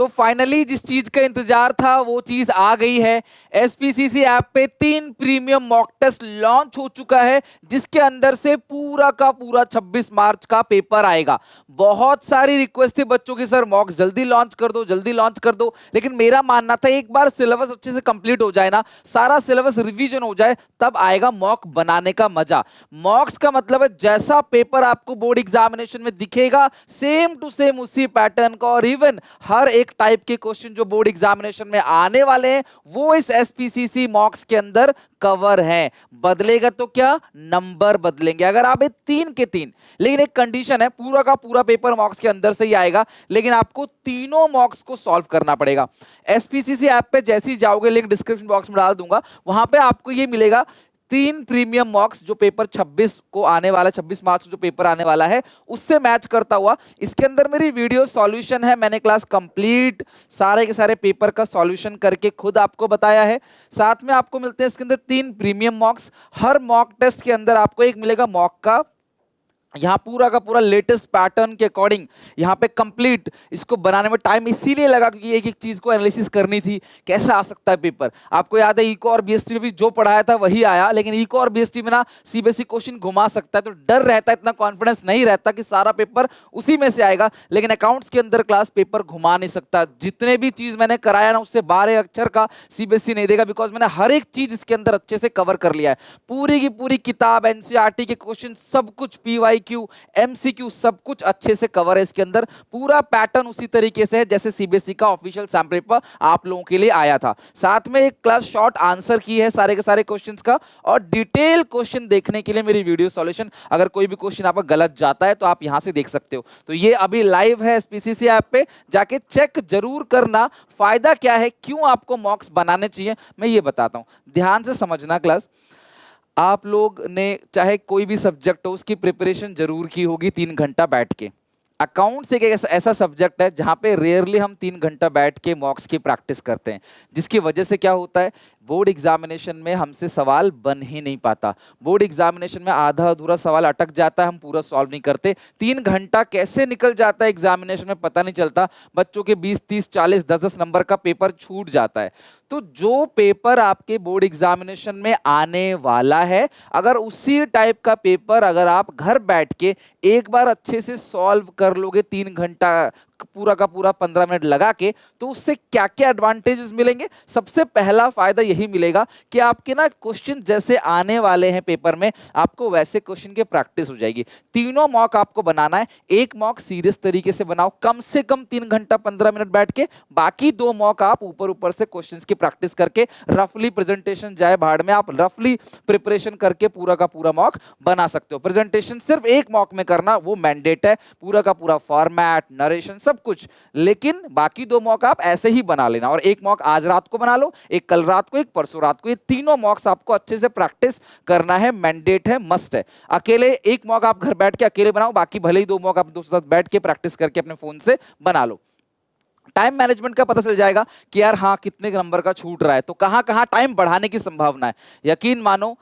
तो फाइनली जिस चीज का इंतजार था वो चीज आ गई है। एसपीसीसी ऐप पे 3 प्रीमियम मॉक टेस्ट लॉन्च हो चुका है, जिसके अंदर से पूरा का पूरा 26 मार्च का पेपर आएगा। बहुत सारी रिक्वेस्ट थी बच्चों की, सर मॉक जल्दी लॉन्च कर दो, जल्दी लॉन्च कर दो। लेकिन मेरा मानना था एक बार सिलेबस अच्छे से कंप्लीट हो जाए ना, सारा सिलेबस रिवीजन हो जाए, तब आएगा मॉक बनाने का मजा। मॉक्स का मतलब है जैसा पेपर आपको बोर्ड एग्जामिनेशन में दिखेगा, सेम टू सेम उसी पैटर्न का, और इवन हर एक टाइप के क्वेश्चन जो बोर्ड एग्जामिनेशन में आने वाले हैं वो इस एसपीसीसी मॉक्स के अंदर कवर हैं। बदलेगा तो क्या, नंबर बदलेंगे अगर आप 3 के 3। लेकिन एक कंडीशन है, पूरा का पूरा पेपर मॉक्स के अंदर से ही आएगा, लेकिन आपको तीनों मॉक्स को सॉल्व करना पड़ेगा। एसपीसीसी ऐप पे जैसे ही जाओगे, लिंक डिस्क्रिप्शन बॉक्स में डाल दूंगा, वहां पे आपको ये मिलेगा 3 प्रीमियम मॉक्स जो पेपर 26 को आने वाला, 26 मार्च को जो पेपर आने वाला है उससे मैच करता हुआ। इसके अंदर मेरी वीडियो सॉल्यूशन है, मैंने क्लास कंप्लीट सारे के सारे पेपर का सॉल्यूशन करके खुद आपको बताया है। साथ में आपको मिलते हैं इसके अंदर 3 प्रीमियम मॉक्स। हर मॉक टेस्ट के अंदर आपको एक मिलेगा मॉक का, यहां पूरा का पूरा लेटेस्ट पैटर्न के अकॉर्डिंग यहां पे कंप्लीट। इसको बनाने में टाइम इसीलिए लगा क्योंकि एक एक चीज को एनालिसिस करनी थी, कैसा आ सकता है पेपर। आपको याद है इको और बीएसटी में भी जो पढ़ाया था वही आया, लेकिन इको और बीएसटी में ना सीबीएसई क्वेश्चन घुमा सकता है, तो डर रहता है, इतना कॉन्फिडेंस नहीं रहता कि सारा पेपर उसी में से आएगा। लेकिन अकाउंट्स के अंदर क्लास पेपर घुमा नहीं सकता, जितने भी चीज मैंने कराया ना उससे 12 अक्षर का सीबीएसई नहीं देगा, बिकॉज मैंने हर एक चीज इसके अंदर अच्छे से कवर कर लिया है। पूरी की पूरी किताब, एनसीईआरटी के क्वेश्चन, सब कुछ, पीवाईक्यू, एमसीक्यू, सब कुछ अच्छे से कवर है इसके अंदर। पूरा पैटर्न उसी तरीके से है जैसे सीबीएसई का ऑफिशियल सैंपल पेपर आप लोगों के लिए आया था। साथ में एक क्लास शॉर्ट आंसर की है सारे के सारे क्वेश्चंस का, और डिटेल क्वेश्चन देखने के लिए मेरी वीडियो सॉल्यूशन, अगर कोई भी क्वेश्चन आपका गलत जाता है तो आप यहां से देख सकते हो। तो ये अभी लाइव है एसपीसीसी ऐप पे, जाके चेक जरूर करना। फायदा क्या है, क्यों आपको मॉक्स बनाने चाहिए, मैं ये बताता हूं, ध्यान से समझना क्लास। आप लोग ने चाहे कोई भी सब्जेक्ट हो उसकी प्रिपरेशन जरूर की होगी 3 घंटा बैठ के। अकाउंट्स एक ऐसा सब्जेक्ट है जहां पे रेयरली हम 3 घंटा बैठ के मॉक्स की प्रैक्टिस करते हैं, जिसकी वजह से क्या होता है, बोर्ड एग्जामिनेशन में हमसे सवाल बन ही नहीं पाता। बोर्ड एग्जामिनेशन में आधा अधूरा सवाल अटक जाता है, हम पूरा सॉल्व नहीं करते। 3 घंटा कैसे निकल जाता है एग्जामिनेशन में पता नहीं चलता, बच्चों के 20 30 40 10 नंबर का पेपर छूट जाता है। तो जो पेपर आपके बोर्ड एग्जामिनेशन में आने वाला है, अगर उसी टाइप का पेपर अगर आप घर बैठ के एक बार अच्छे से सॉल्व कर लोगे 3 घंटा पूरा का पूरा 15 मिनट लगा के, तो उससे क्या क्या एडवांटेजेस मिलेंगे। सबसे पहला फायदा यही मिलेगा कि आपके ना क्वेश्चन जैसे आने वाले हैं पेपर में, आपको वैसे क्वेश्चन की प्रैक्टिस हो जाएगी। तीनों मॉक आपको बनाना है, एक मॉक सीरियस तरीके से बनाओ कम से कम 3 घंटा 15 मिनट बैठ के, बाकी 2 मॉक आप ऊपर ऊपर से क्वेश्चंस की प्रैक्टिस करके, रफली प्रेजेंटेशन जाए भाड़ में, आप रफली प्रिपरेशन करके पूरा का पूरा मॉक बना सकते हो। प्रेजेंटेशन सिर्फ एक मॉक में करना वो मैंडेट है, पूरा का पूरा फॉर्मेट, नरेशन सब कुछ, लेकिन बाकी 2 मॉक आप ऐसे ही बना लेना। और एक मॉक आज रात को बना लो, एक कल रात को, एक परसों रात को। ये तीनों मॉक्स आपको अच्छे से प्रैक्टिस करना है, मैंडेट है, मस्ट है। अकेले एक मॉक आप घर बैठ के अकेले बनाओ, बाकी भले ही 2 मॉक आप दोस्तों के साथ बैठ के प्रैक्टिस करके अपने फोन से बना लो। टाइम मैनेजमेंट का पता चल जाएगा कि यार हाँ कितने नंबर का छूट रहा है, तो कहां कहां टाइम बढ़ाने की संभावना है। यकीन मानो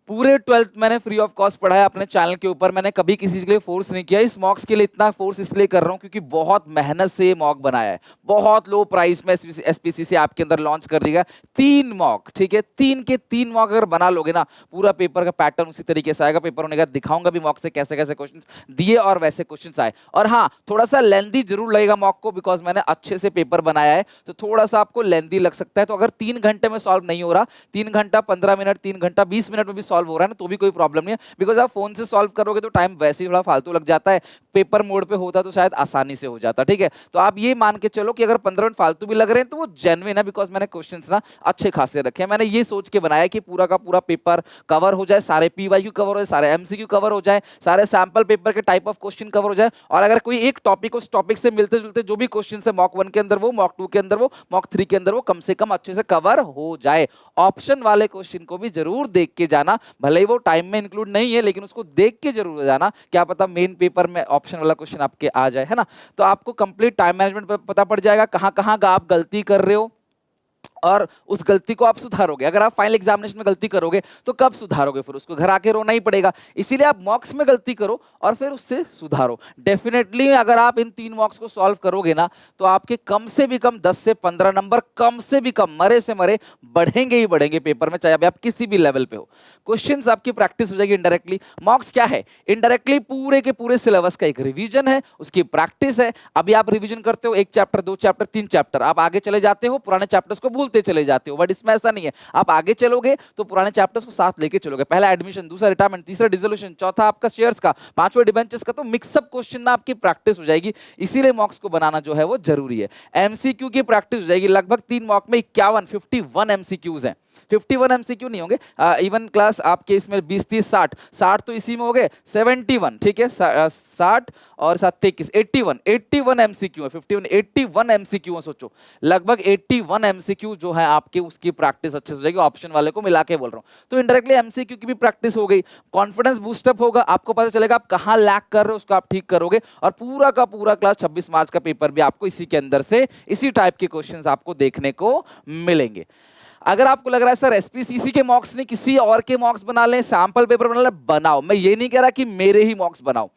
पूरे 12th मैंने फ्री ऑफ कॉस्ट पढ़ाया अपने चैनल के ऊपर, मैंने कभी किसी के लिए फोर्स नहीं किया। इस मॉक्स के लिए इतना फोर्स इसलिए कर रहा हूं क्योंकि बहुत मेहनत से ये मॉक बनाया है, बहुत लो प्राइस में एसपीसीसी ऐप के अंदर लॉन्च कर दिया। 3 मॉक, ठीक है, 3 के 3 मॉक अगर बना लोगे ना, पूरा पेपर का पैटर्न उसी तरीके से आएगा। पेपर होने का दिखाऊंगा भी मॉक से कैसे कैसे क्वेश्चन दिए और वैसे क्वेश्चन आए। और हाँ, थोड़ा सा लेंदी जरूर लगेगा मॉक को, बिकॉज मैंने अच्छे से पेपर बनाया है, तो थोड़ा सा आपको लेंदी लग सकता है। तो अगर 3 घंटे में सॉल्व नहीं हो रहा, 3 घंटा 15 मिनट, 3 घंटा 20 मिनट में भी सॉल्व हो रहा है ना, तो भी कोई प्रॉब्लम नहीं है, बिकॉज आप फोन से सॉल्व करोगे तो टाइम वैसे ही थोड़ा फालतू लग जाता है। पेपर मोड पे होता तो शायद आसानी से हो जाता, ठीक है। तो आप ये मान के चलो कि अगर 15 मिनट फालतू भी लग रहे हैं तो वो जेन्युइन है, बिकॉज मैंने क्वेश्चंस ना अच्छे खासे रखे हैं। मैंने ये सोच के बनाया कि पूरा का पूरा पेपर कवर हो जाए, सारे पीवाईक्यू कवर हो जाए, सारे एमसीक्यू कवर हो जाए, सारे सैंपल पेपर के टाइप ऑफ क्वेश्चन कवर हो जाए, और अगर कोई एक टॉपिक उस टॉपिक से मिलते जुलते जो भी क्वेश्चन है मॉक 1 के अंदर वो, मॉक 2 के अंदर वो, मॉक 3 के अंदर वो, कम से कम अच्छे से कवर हो जाए। ऑप्शन वाले क्वेश्चन को भी जरूर देख के जाना, भले ही वो टाइम में इंक्लूड नहीं है, लेकिन उसको देख के जरूर जाना, क्या पता मेन पेपर में ऑप्शन वाला क्वेश्चन आपके आ जाए, है ना। तो आपको कंप्लीट टाइम मैनेजमेंट पता पड़ जाएगा, कहां कहां आप गलती कर रहे हो, और उस गलती को आप सुधारोगे। अगर आप फाइनल एग्जामिनेशन में गलती करोगे तो कब सुधारोगे? फिर उसको घर आके रोना ही पड़ेगा। इसीलिए आप मॉक्स में गलती करो और फिर उससे सुधारो। डेफिनेटली अगर आप इन 3 मॉक्स को सॉल्व करोगे ना तो आपके कम से भी कम 10 से 15 नंबर कम से भी कम मरे से मरे बढ़ेंगे ही बढ़ेंगे पेपर में, चाहे अभी आप किसी भी लेवल पे हो। क्वेश्चंस आपकी प्रैक्टिस हो जाएगी इनडायरेक्टली। मॉक्स क्या है? इनडायरेक्टली पूरे के पूरे सिलेबस का एक रिवीजन है, उसकी प्रैक्टिस है। अभी आप रिवीजन करते हो 1 चैप्टर, 2 चैप्टर, 3 चैप्टर, आप आगे चले जाते हो, पुराने चैप्टर्स को भूलते चले जाते हो। बट इसमें ऐसा नहीं है, आप आगे चलोगे तो पुराने चैप्टर्स को साथ लेके चलोगे। पहला एडमिशन, दूसरा रिटायरमेंट, तीसरा डिसोल्यूशन, चौथा आपका शेयर्स का, पांचवा डिबेंचर्स का। तो मिक्सअप क्वेश्चन ना आपकी प्रैक्टिस हो जाएगी, इसीलिए मॉक्स को बनाना जो है वो जरूरी है। एमसीक्यू की प्रैक्टिस हो जाएगी। लगभग 3 मॉक में 51 एमसीक्यूज हैं। 51 एमसीक्यू नहीं होंगे, इवन क्लास आपके इसमें 20, 30, 60 तो इसी में हो गए, 71, ठीक है, 60 और 7, 21, 81 एमसीक्यू है। 51, 81 एमसीक्यू है। सोचो लगभग 81 एमसीक्यू जो है आपके, उसकी प्रैक्टिस अच्छे से हो जाएगी। ऑप्शन वाले को मिला के बोल रहा हूं। तो इनडायरेक्टली एमसीक्यू की भी प्रैक्टिस हो गई, कॉन्फिडेंस बूस्टअप होगा, आपको पता चलेगा आप कहां लैक कर रहे हो, उसको आप ठीक करोगे। और पूरा का पूरा क्लास 26 मार्च का पेपर भी आपको इसी के अंदर से इसी टाइप के क्वेश्चंस आपको देखने को मिलेंगे। अगर आपको लग रहा है सर एसपीसीसी के मॉक्स नहीं, किसी और के मॉक्स बना लें, सैंपल पेपर बना लें, बनाओ। मैं ये नहीं कह रहा कि मेरे ही मॉक्स बनाओ।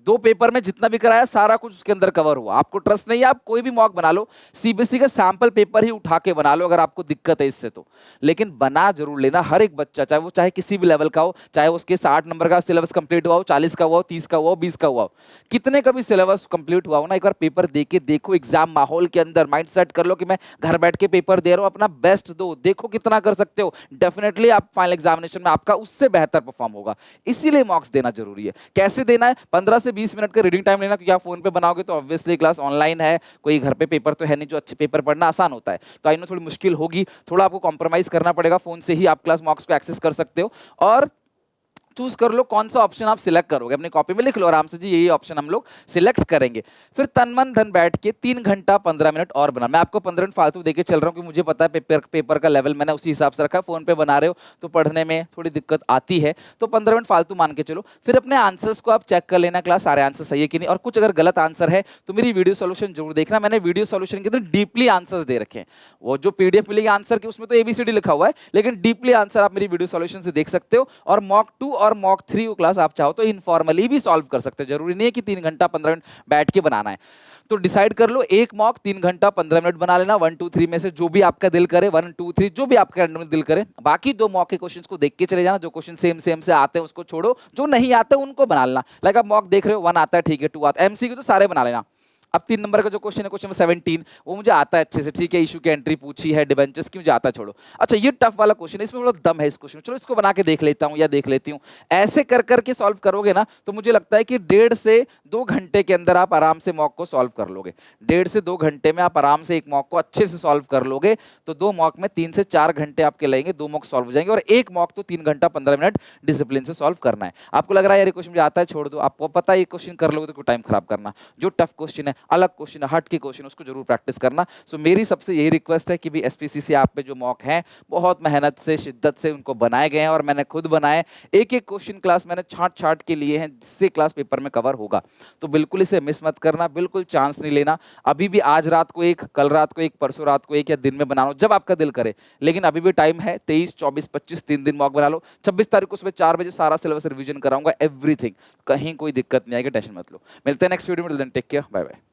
2 पेपर में जितना भी कराया सारा कुछ उसके अंदर कवर हुआ। आपको ट्रस्ट नहीं है, आप कोई भी मॉक बना लो, सीबीएसई का सैंपल पेपर ही उठा के बना लो अगर आपको दिक्कत है इससे तो। लेकिन बना जरूर लेना। हर एक बच्चा, चाहे वो चाहे किसी भी लेवल का हो, चाहे उसके 60 नंबर का सिलेबस कंप्लीट हुआ हो, 40 का हुआ हो, 30 का हुआ हो, 20 का हुआ हो, कितने का भी सिलेबस कंप्लीट हुआ हो ना, एक बार पेपर दे के देखो। एग्जाम माहौल के अंदर माइंड सेट कर लो कि मैं घर बैठ के पेपर दे रहा हूं, अपना बेस्ट दो, देखो कितना कर सकते हो। डेफिनेटली आप फाइनल एग्जामिनेशन में आपका उससे बेहतर परफॉर्म होगा। इसीलिए मॉक्स देना जरूरी है। कैसे देना है? 15 से 20 मिनट का रीडिंग टाइम लेना, क्योंकि आप फोन पे बनाओगे तो ऑब्वियसली क्लास ऑनलाइन है, कोई घर पे पेपर तो है नहीं जो अच्छे पेपर पढ़ना आसान होता है। तो आई नो थोड़ी मुश्किल होगी, थोड़ा आपको कॉम्प्रोमाइज करना पड़ेगा। फोन से ही आप क्लास मॉक्स को एक्सेस कर सकते हो और चूज कर लो कौन सा ऑप्शन आप सिलेक्ट करोगे। अपनी कॉपी में लिख लो आराम से, जी यही ऑप्शन हम लोग सिलेक्ट करेंगे। फिर तन मन धन बैठ के 3 घंटा 15 मिनट और बना। मैं आपको 15 मिनट फालतू देके चल रहा हूँ कि मुझे पता है पेपर का लेवल मैंने उसी हिसाब से रखा है। फोन पे बना रहे हो तो पढ़ने में थोड़ी दिक्कत आती है, तो 15 मिनट फालतू मान के चलो। फिर अपने आंसर्स को आप चेक कर लेना, क्लास सारे आंसर सही है कि नहीं। और कुछ अगर गलत आंसर है तो मेरी वीडियो सोल्यूशन जरूर देखना। मैंने वीडियो सोल्यूशन के अंदर डीपली आंसर्स दे रखे हैं। वो जो पीडीएफ मिलेगी आंसर की, उसमें तो एबीसीडी लिखा हुआ है, लेकिन डीपली आंसर आप मेरी वीडियो सोल्यूशन से देख सकते हो। और मॉक 2 और मॉक 3 क्लास आप चाहो तो इनफॉर्मली भी सॉल्व कर सकते हैं। जरूरी नहीं है कि 3 घंटा 15 मिनट बैठ के बनाना है। तो डिसाइड कर लो, एक मॉक 3 घंटा 15 मिनट बना लेना। 1 2 3 में से जो भी आपका दिल करे, 1 2 3 जो भी आपका दिल करे। बाकी 2 मॉक के क्वेश्चंस को देख के चले जाना। जो क्वेश्चन सेम से आते हैं उसको छोड़ो, जो नहीं आते उनको बना लेना। लाइक आप मॉक देख रहे हो, 1 आता है ठीक है, 2 आता है, एमसीक्यू तो सारे बना लेना। अब 3 नंबर का जो क्वेश्चन है, क्वेश्चन नंबर 17, वो मुझे आता है अच्छे से, ठीक है। इशू की एंट्री पूछी है, डिबेंचर्स की मुझे आता है, छोड़ो। अच्छा ये टफ वाला क्वेश्चन है, इसमें थोड़ा दम है इस क्वेश्चन में, चलो इसको बना के देख लेता हूं या देख लेती हूं। ऐसे कर करके सॉल्व करोगे ना तो मुझे लगता है कि 1.5 से 2 घंटे के अंदर आप आराम से मॉक को सॉल्व कर लोगे। 1.5 से 2 घंटे में आप आराम से एक मॉक को अच्छे से सॉल्व कर लोगे। तो 2 मॉक में 3 से 4 घंटे आपके लगेंगे, 2 मॉक सॉल्व हो जाएंगे। और एक मॉक तो 3 घंटा 15 मिनट डिसिप्लिन से सॉल्व करना है। आपको लग रहा है यार ये क्वेश्चन मुझे आता है, छोड़ दो, आपको पता है ये क्वेश्चन कर लोगे तो क्यों टाइम खराब करना। जो टफ क्वेश्चन है, अलग क्वेश्चन है, के क्वेश्चन, उसको जरूर प्रैक्टिस करना। सो मेरी सबसे यही रिक्वेस्ट है कि भी एसपीसीसी ऐप पे जो मॉक हैं बहुत मेहनत से, शिद्दत से उनको बनाए गए हैं और मैंने खुद बनाए। एक एक क्वेश्चन क्लास मैंने छांट के लिए हैं जिससे क्लास पेपर में कवर होगा। तो बिल्कुल इसे मिस मत करना, बिल्कुल चांस नहीं लेना। अभी भी आज रात को एक, कल रात को एक, परसों रात को एक, या दिन में बना लो जब आपका दिल करे। लेकिन अभी भी टाइम है, 23, 24, 25 3 दिन मॉक बना लो। 26 तारीख को सुबह 4 बजे सारा सिलेबस रिवीजन कराऊंगा, एवरीथिंग। कहीं कोई दिक्कत नहीं आएगी, टेंशन मत लो। मिलते हैं नेक्स्ट वीडियो में, टेक केयर, बाय बाय।